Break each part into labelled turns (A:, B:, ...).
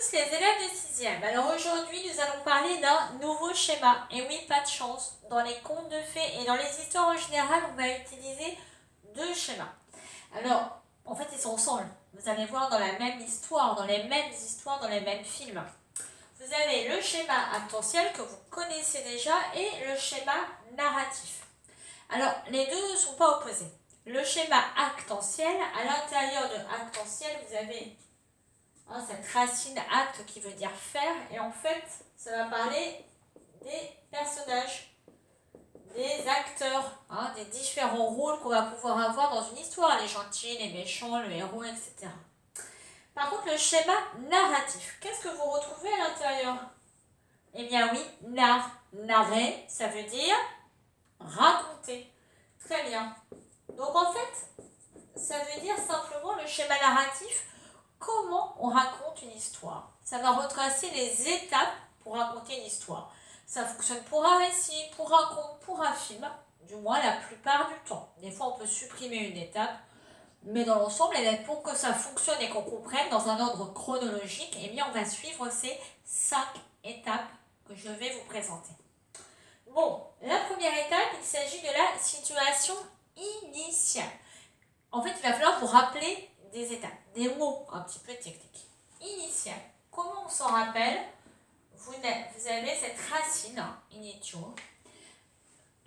A: tous les élèves de 6e. Alors aujourd'hui, nous allons parler d'un nouveau schéma. Et oui, pas de chance. Dans les contes de fées et dans les histoires en général, on va utiliser deux schémas. Alors, en fait, ils sont ensemble. Vous allez voir dans la même histoire, dans les mêmes histoires, dans les mêmes films. Vous avez le schéma actentiel que vous connaissez déjà et le schéma narratif. Alors, les deux ne sont pas opposés. Le schéma actentiel, à l'intérieur de actentiel, vous avez cette racine acte qui veut dire faire, et en fait, ça va parler des personnages, des acteurs, des différents rôles qu'on va pouvoir avoir dans une histoire, les gentils, les méchants, le héros, etc. Par contre, le schéma narratif, qu'est-ce que vous retrouvez à l'intérieur? Eh bien oui, narrer, ça veut dire raconter. Très bien. Donc en fait, ça veut dire simplement le schéma narratif, comment on raconte une histoire. Ça va retracer les étapes pour raconter une histoire. Ça fonctionne pour un récit, pour un conte, pour un film, du moins la plupart du temps. Des fois, on peut supprimer une étape, mais dans l'ensemble, pour que ça fonctionne et qu'on comprenne dans un ordre chronologique, eh bien, on va suivre ces 5 étapes que je vais vous présenter. Bon, la première étape, il s'agit de la situation initiale. En fait, il va falloir vous rappeler des étapes, des mots un petit peu techniques. Initial. Comment on s'en rappelle? Vous avez cette racine, initio,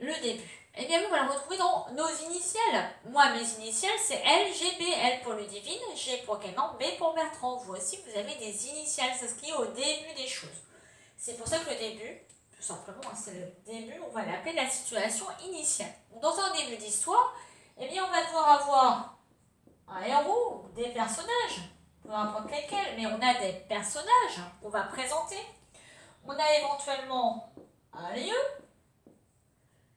A: le début. Eh bien, on va le retrouver dans nos initiales. Moi, mes initiales, c'est L, G, B. L pour Ludivine, G pour Clément, B pour Bertrand. Vous aussi, vous avez des initiales, ça se crie au début des choses. C'est pour ça que le début, tout simplement, c'est le début, on va l'appeler la situation initiale. Dans un début d'histoire, eh bien, on va devoir avoir un héros ou des personnages, peu importe lesquels, mais on a des personnages qu'on va présenter. On a éventuellement un lieu,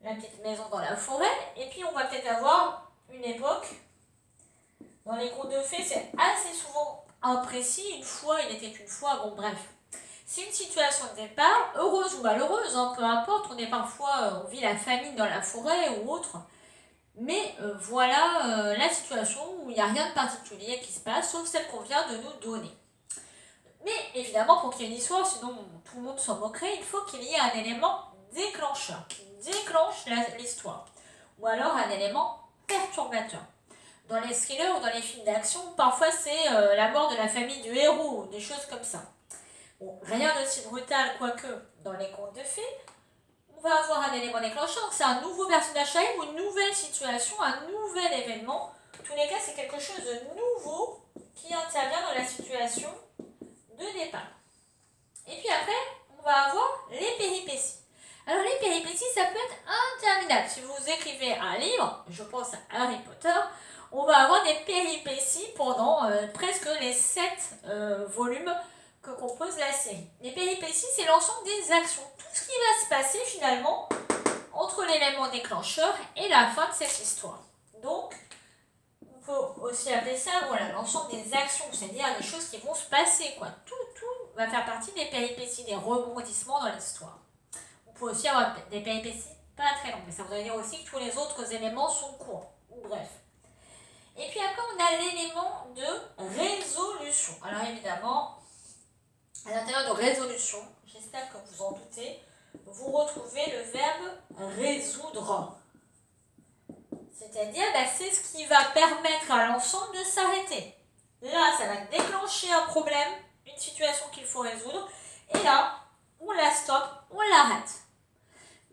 A: la petite maison dans la forêt, et puis on va peut-être avoir une époque. Dans les contes de fées, c'est assez souvent imprécis. Une fois, il était une fois, bon bref. C'est une situation de départ, heureuse ou malheureuse, peu importe. On est parfois, on vit la famine dans la forêt ou autre. Mais voilà la situation où il n'y a rien de particulier qui se passe, sauf celle qu'on vient de nous donner. Mais évidemment, pour qu'il y ait une histoire, sinon tout le monde s'en moquerait, il faut qu'il y ait un élément déclencheur qui déclenche l'histoire. Ou alors un élément perturbateur. Dans les thrillers ou dans les films d'action, parfois c'est la mort de la famille du héros, des choses comme ça. Bon, rien d'aussi brutal, quoique dans les contes de fées, on va avoir un élément déclencheur, donc c'est un nouveau personnage ou une nouvelle situation, un nouvel événement. En tous les cas, c'est quelque chose de nouveau qui intervient dans la situation de départ. Et puis après, on va avoir les péripéties. Alors les péripéties, ça peut être interminable. Si vous écrivez un livre, je pense à Harry Potter, on va avoir des péripéties pendant presque les 7 volumes que compose la série. Les péripéties, c'est l'ensemble des actions. Tout ce qui va se passer finalement entre l'élément déclencheur et la fin de cette histoire. Donc, on peut aussi appeler ça l'ensemble des actions, c'est-à-dire des choses qui vont se passer. Tout va faire partie des péripéties, des rebondissements dans l'histoire. On peut aussi avoir des péripéties pas très longues, mais ça voudrait dire aussi que tous les autres éléments sont courts. Bref. Et puis après, on a l'élément de résolution. Alors évidemment, à l'intérieur de résolution, j'espère que vous en doutez, vous retrouvez le verbe résoudre. C'est-à-dire, c'est ce qui va permettre à l'ensemble de s'arrêter. Là, ça va déclencher un problème, une situation qu'il faut résoudre, et là, on la stoppe, on l'arrête.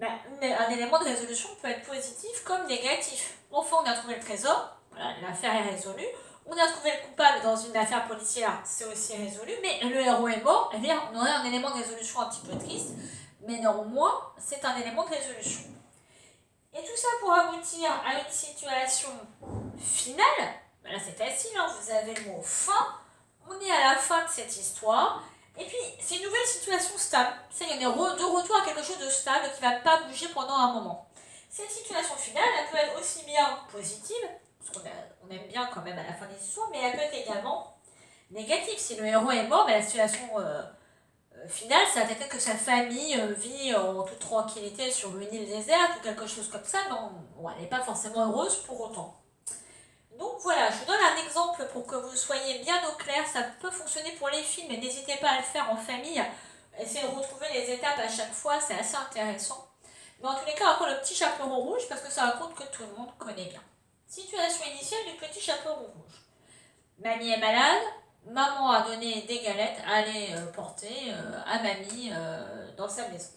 A: Un élément de résolution peut être positif comme négatif. Enfin, on a trouvé le trésor, l'affaire est résolue. On a trouvé le coupable dans une affaire policière, c'est aussi résolu, mais le héros est mort, eh bien, on aurait un élément de résolution un petit peu triste, mais néanmoins, c'est un élément de résolution. Et tout ça pour aboutir à une situation finale. Là, c'est facile, vous avez le mot fin, on est à la fin de cette histoire, et puis c'est une nouvelle situation stable. Ça, il y a de retour à quelque chose de stable qui ne va pas bouger pendant un moment. Cette situation finale, elle peut être aussi bien positive, parce qu'on aime bien quand même à la fin des histoires, mais elle peut être également négative. Si le héros est mort, la situation finale, ça va être que sa famille vit en toute tranquillité sur une île déserte ou quelque chose comme ça. Non, elle n'est pas forcément heureuse pour autant. Donc voilà, je vous donne un exemple pour que vous soyez bien au clair. Ça peut fonctionner pour les films, mais n'hésitez pas à le faire en famille. Essayez de retrouver les étapes à chaque fois, c'est assez intéressant. Mais en tous les cas, encore le petit chaperon rouge, parce que c'est un conte que tout le monde connaît bien. Situation initiale du petit chaperon rouge. Mamie est malade, maman a donné des galettes à aller porter à mamie dans sa maison.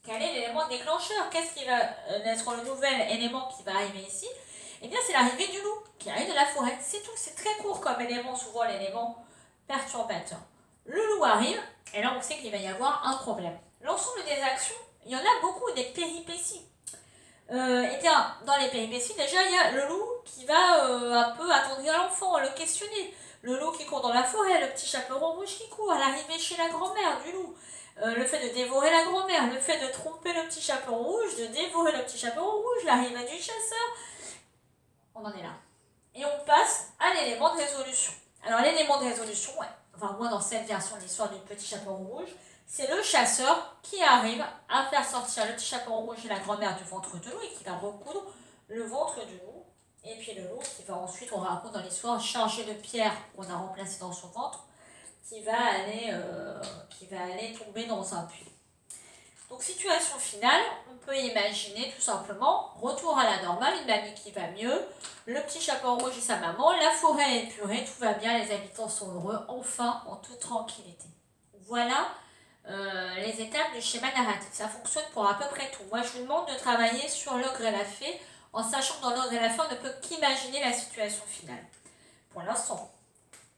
A: Quel est l'élément déclencheur? Qu'est-ce qui va être le nouvel élément qui va arriver ici? Eh bien, c'est l'arrivée du loup qui arrive de la forêt. C'est tout, c'est très court comme élément, souvent l'élément perturbateur. Le loup arrive, et là on sait qu'il va y avoir un problème. L'ensemble des actions, il y en a beaucoup, des péripéties. Et bien, dans les péripéties, déjà, il y a le loup qui va un peu attendrir l'enfant, le questionner. Le loup qui court dans la forêt, le petit chaperon rouge qui court, à l'arrivée chez la grand-mère du loup. Le fait de dévorer la grand-mère, le fait de tromper le petit chaperon rouge, de dévorer le petit chaperon rouge, l'arrivée du chasseur. On en est là. Et on passe à l'élément de résolution. Alors l'élément de résolution, ouais, enfin moi dans cette version de l'histoire du petit chaperon rouge, c'est le chasseur qui arrive à faire sortir le petit chaperon rouge et la grand-mère du ventre de loup et qui va recoudre le ventre du loup. Et puis le loup qui va ensuite, on raconte dans l'histoire, chargé de pierres qu'on a remplacées dans son ventre, qui va aller tomber dans un puits. Donc situation finale, on peut imaginer tout simplement retour à la normale, une mamie qui va mieux, le petit chaperon rouge et sa maman, la forêt est épurée, tout va bien, les habitants sont heureux, enfin en toute tranquillité. Voilà les étapes du schéma narratif. Ça fonctionne pour à peu près tout. Moi, je vous demande de travailler sur l'ogre et la fée, en sachant que dans l'ogre et la fée, on ne peut qu'imaginer la situation finale. Pour l'instant.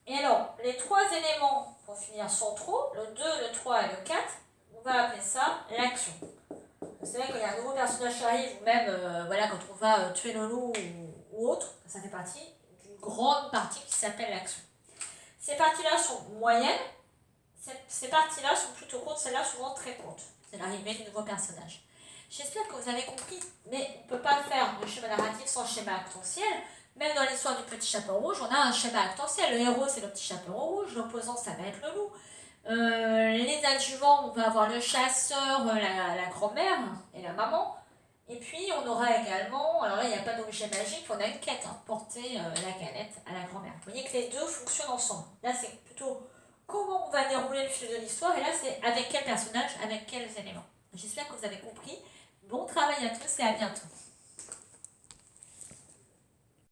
A: Et alors, les trois éléments, pour finir centraux, le 2, le 3 et le 4, on va appeler ça l'action. C'est vrai qu'il y a un nouveau personnage qui arrive, ou même voilà, quand on va tuer le loup ou autre, ça fait partie d'une grande partie qui s'appelle l'action. Ces parties-là sont moyennes, ces parties-là sont plutôt courtes, celles-là souvent très courtes. C'est l'arrivée du nouveau personnage. J'espère que vous avez compris, mais on ne peut pas faire de schéma narratif sans schéma actentiel. Même dans l'histoire du petit chaperon rouge, on a un schéma actentiel. Le héros, c'est le petit chaperon rouge, l'opposant, ça va être le loup. Les adjuvants, on va avoir le chasseur, la grand-mère et la maman. Et puis, on aura également, alors là, il n'y a pas d'objet magique, on a une quête, porter la galette à la grand-mère. Vous voyez que les deux fonctionnent ensemble. Là, c'est plutôt comment on va dérouler le fil de l'histoire, et là, c'est avec quel personnage, avec quels éléments. J'espère que vous avez compris. Bon travail à tous et à bientôt.